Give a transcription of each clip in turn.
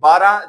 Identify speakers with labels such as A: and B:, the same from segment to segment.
A: 12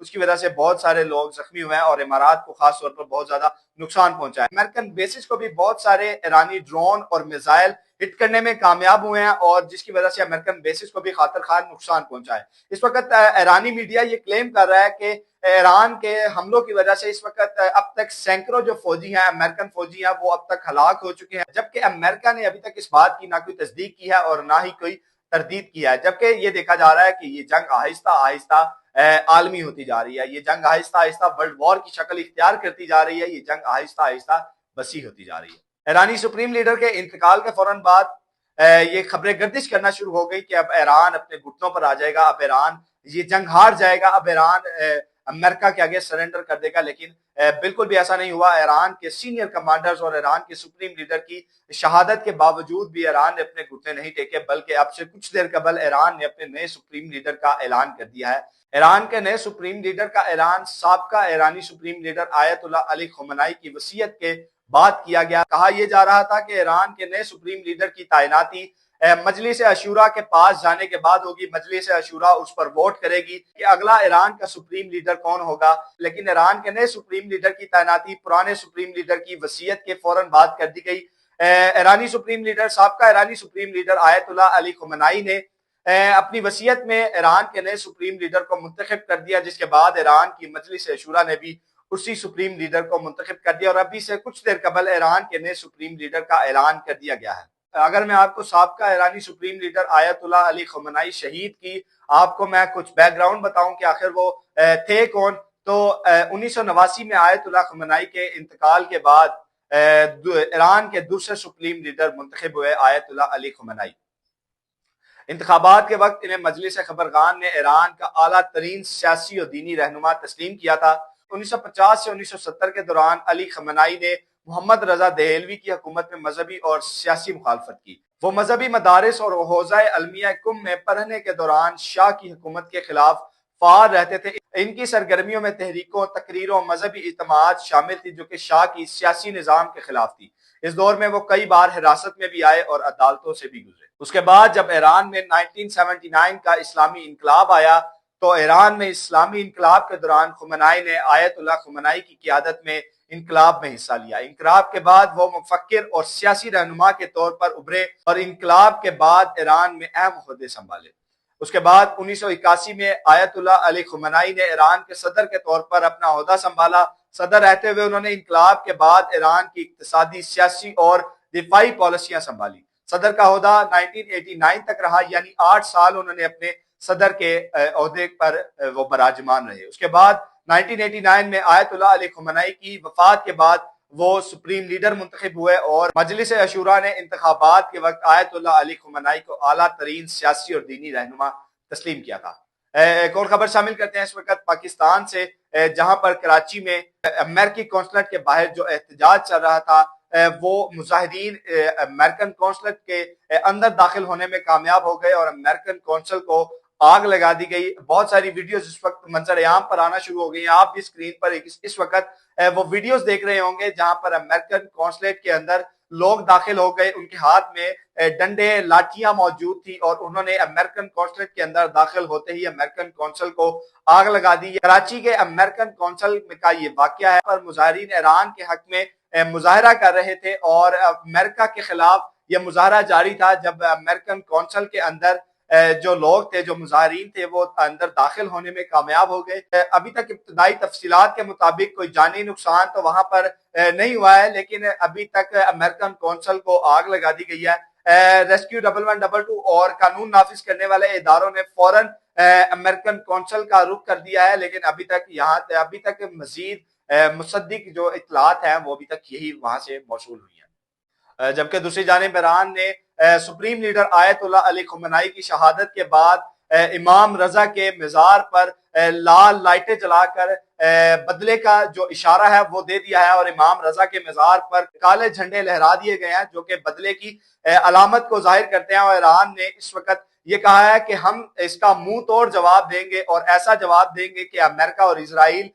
A: اس کی وجہ سے بہت سارے لوگ زخمی ہوئے ہیں اور امارات کو خاص طور پر بہت زیادہ نقصان پہنچا ہے۔ امریکن بیسز کو بھی بہت سارے ایرانی ڈرون اور میزائل ہٹ کرنے میں کامیاب ہوئے ہیں اور جس کی وجہ سے امریکن بیسز کو بھی خاطر خواہ نقصان پہنچا ہے۔ اس وقت ایرانی میڈیا یہ کلیم کر رہا ہے کہ ایران کے حملوں کی وجہ سے اس وقت اب تک سینکڑوں جو فوجی ہیں، امریکن فوجی ہیں، وہ اب تک ہلاک ہو چکے ہیں، جبکہ امریکہ نے ابھی تک اس بات کی نہ کوئی تصدیق کی ہے اور نہ ہی کوئی تردید کیا ہے، جبکہ یہ دیکھا جا رہا ہے کہ یہ جنگ آہستہ آہستہ عالمی ہوتی جا رہی ہے، یہ جنگ آہستہ آہستہ ورلڈ وار کی شکل اختیار کرتی جا رہی ہے، یہ جنگ آہستہ آہستہ وسیع ہوتی جا رہی ہے۔ ایرانی سپریم لیڈر کے انتقال کے فوراً بعد یہ خبریں گردش کرنا شروع ہو گئی کہ اب ایران اپنے گھٹنوں پر آ جائے گا، اب ایران یہ جنگ ہار جائے گا، اب ایران امریکہ کے آگے سرنڈر کر دے گا، لیکن بالکل بھی ایسا نہیں ہوا۔ ایران کے سینئر کمانڈرز اور ایران کے سپریم لیڈر کی شہادت کے باوجود بھی ایران نے اپنے گھٹنے نہیں ٹیکے، بلکہ اب سے کچھ دیر قبل ایران نے اپنے نئے سپریم لیڈر کا اعلان کر دیا ہے۔ ایران کے نئے سپریم لیڈر کا اعلان سابقہ ایرانی سپریم لیڈر آیت اللہ علی خمینائی کی وصیت کے بعد کیا گیا۔ کہا یہ جا رہا تھا کہ ایران کے نئے سپریم لیڈر کی تعیناتی مجلس عشورا کے پاس جانے کے بعد ہوگی، مجلس عشورا اس پر ووٹ کرے گی کہ اگلا ایران کا سپریم لیڈر کون ہوگا، لیکن ایران کے نئے سپریم لیڈر کی تعیناتی پرانے سپریم لیڈر کی وصیت کے فوراً بعد کر دی گئی۔ ایرانی سپریم لیڈر سابقہ ایرانی سپریم لیڈر آیت اللہ علی خمینائی نے اپنی وصیت میں ایران کے نئے سپریم لیڈر کو منتخب کر دیا، جس کے بعد ایران کی مجلس عشورا نے بھی اسی سپریم لیڈر کو منتخب کر دیا اور ابھی سے کچھ دیر قبل ایران کے نئے سپریم لیڈر کا اعلان کر دیا گیا ہے۔ اگر میں آپ کو سابقہ ایرانی سپریم لیڈر آیت اللہ علی خمینائی شہید کی آپ کو میں کچھ بیک گراؤنڈ بتاؤں کہ آخر وہ تھے کون، تو 1989 میں آیت اللہ خمینائی کے انتقال کے بعد ایران کے دوسرے سپریم لیڈر منتخب ہوئے آیت اللہ علی خمینائی۔ انتخابات کے وقت انہیں مجلس خبرگان نے ایران کا اعلیٰ ترین سیاسی اور دینی رہنما تسلیم کیا تھا۔ 1950 سے 1970 کے دوران علی خمینائی نے محمد رضا دہلوی کی حکومت میں مذہبی اور سیاسی مخالفت کی۔ وہ مذہبی مدارس اور حوزہ علمیہ کم میں پڑھنے کے دوران شاہ کی حکومت کے خلاف فعال رہتے تھے۔ ان کی سرگرمیوں میں تحریکوں، تقریروں، مذہبی اجتماعات شامل تھی جو کہ شاہ کی سیاسی نظام کے خلاف تھی۔ اس دور میں وہ کئی بار حراست میں بھی آئے اور عدالتوں سے بھی گزرے۔ اس کے بعد جب ایران میں 1979 کا اسلامی انقلاب آیا تو ایران میں اسلامی انقلاب کے دوران خمینائی نے آیت اللہ خمینائی کی قیادت میں انقلاب میں حصہ لیا۔ انقلاب کے بعد وہ مفکر اور سیاسی رہنما کے طور پر ابھرے اور انقلاب کے بعد ایران میں اہم عہدے سنبھالے۔ اس کے بعد 1981 میں آیت اللہ علی خمینائی نے ایران کے صدر کے طور پر اپنا عہدہ سنبھالا۔ صدر رہتے ہوئے انہوں نے انقلاب کے بعد ایران کی اقتصادی، سیاسی اور دفاعی پالیسیاں سنبھالی۔ صدر کا عہدہ 1989 تک رہا، یعنی 8 سال انہوں نے اپنے صدر کے عہدے پر وہ براجمان رہے۔ اس کے بعد 1989 میں آیت اللہ علی خمینائی کی وفات کے بعد وہ سپریم لیڈر منتخب ہوئے اور مجلس عشورا نے انتخابات کے وقت آیت اللہ علی خمینائی کو اعلیٰ ترین سیاسی اور دینی رہنما تسلیم کیا تھا۔ ایک اور خبر شامل کرتے ہیں اس وقت پاکستان سے، جہاں پر کراچی میں امریکی قونصلیٹ کے باہر جو احتجاج چل رہا تھا وہ مظاہرین امریکن قونصلیٹ کے اندر داخل ہونے میں کامیاب ہو گئے اور امریکن قونصل کو آگ لگا دی گئی۔ بہت ساری ویڈیوز اس وقت منظر عام پر آنا شروع ہو گئی ہیں۔ آپ بھی اسکرین پر اس وقت وہ ویڈیوز دیکھ رہے ہوں گے جہاں پر امریکن قونصلیٹ کے اندر لوگ داخل ہو گئے، ان کے ہاتھ میں ڈنڈے، لاٹھیاں موجود تھی اور انہوں نے امریکن قونصلیٹ کے اندر داخل ہوتے ہی امریکن قونصل کو آگ لگا دی۔ کراچی کے امریکن قونصل کا یہ واقعہ ہے پر مظاہرین ایران کے حق میں مظاہرہ کر رہے تھے اور امریکہ کے خلاف یہ مظاہرہ جاری تھا جب امریکن قونصل کے اندر جو لوگ تھے، جو مظاہرین تھے، وہ اندر داخل ہونے میں کامیاب ہو گئے۔ ابھی تک ابتدائی تفصیلات کے مطابق کوئی جانی نقصان تو وہاں پر نہیں ہوا ہے، لیکن ابھی تک امریکن قونصل کو آگ لگا دی گئی ہے۔ ریسکیو 1112 اور قانون نافذ کرنے والے اداروں نے فوراً امریکن قونصل کا رخ کر دیا ہے، لیکن ابھی تک مزید مصدق جو اطلاعات ہیں وہ ابھی تک یہی وہاں سے موصول ہوئی ہیں۔ جبکہ دوسری جانب ایران نے سپریم لیڈر آیت اللہ علی خمینائی کی شہادت کے بعد امام رضا کے مزار پر لال لائٹیں جلا کر بدلے کا جو اشارہ ہے وہ دے دیا ہے اور امام رضا کے مزار پر کالے جھنڈے لہرا دیے گئے ہیں جو کہ بدلے کی علامت کو ظاہر کرتے ہیں، اور ایران نے اس وقت یہ کہا ہے کہ ہم اس کا منہ توڑ جواب دیں گے اور ایسا جواب دیں گے کہ امریکہ اور اسرائیل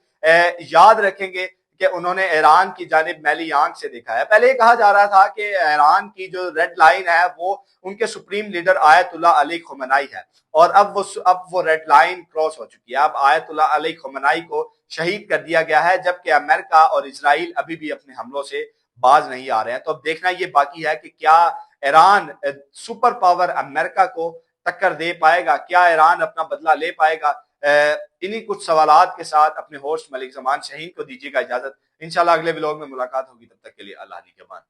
A: یاد رکھیں گے کہ انہوں نے ایران کی جانب میلی آنکھ سے دیکھا ہے. پہلے یہ کہا جا رہا تھا کہ ایران کی جو ریڈ لائن ہے وہ ان کے سپریم لیڈر آیت اللہ علی خمینائی ہے, اور اب وہ ریڈ لائن کراس ہو چکی ہے. اب آیت اللہ علی خمینائی کو شہید کر دیا گیا ہے, جبکہ امریکہ اور اسرائیل ابھی بھی اپنے حملوں سے باز نہیں آ رہے ہیں. تو اب دیکھنا یہ باقی ہے کہ کیا ایران سپر پاور امریکہ کو ٹکر دے پائے گا, کیا ایران اپنا بدلہ لے پائے گا. انہی کچھ سوالات کے ساتھ اپنے ہوسٹ ملک زمان شاہین کو دیجیے گا اجازت. انشاءاللہ اگلے ولاگ میں ملاقات ہوگی, تب تک کے لیے اللہ کے امان.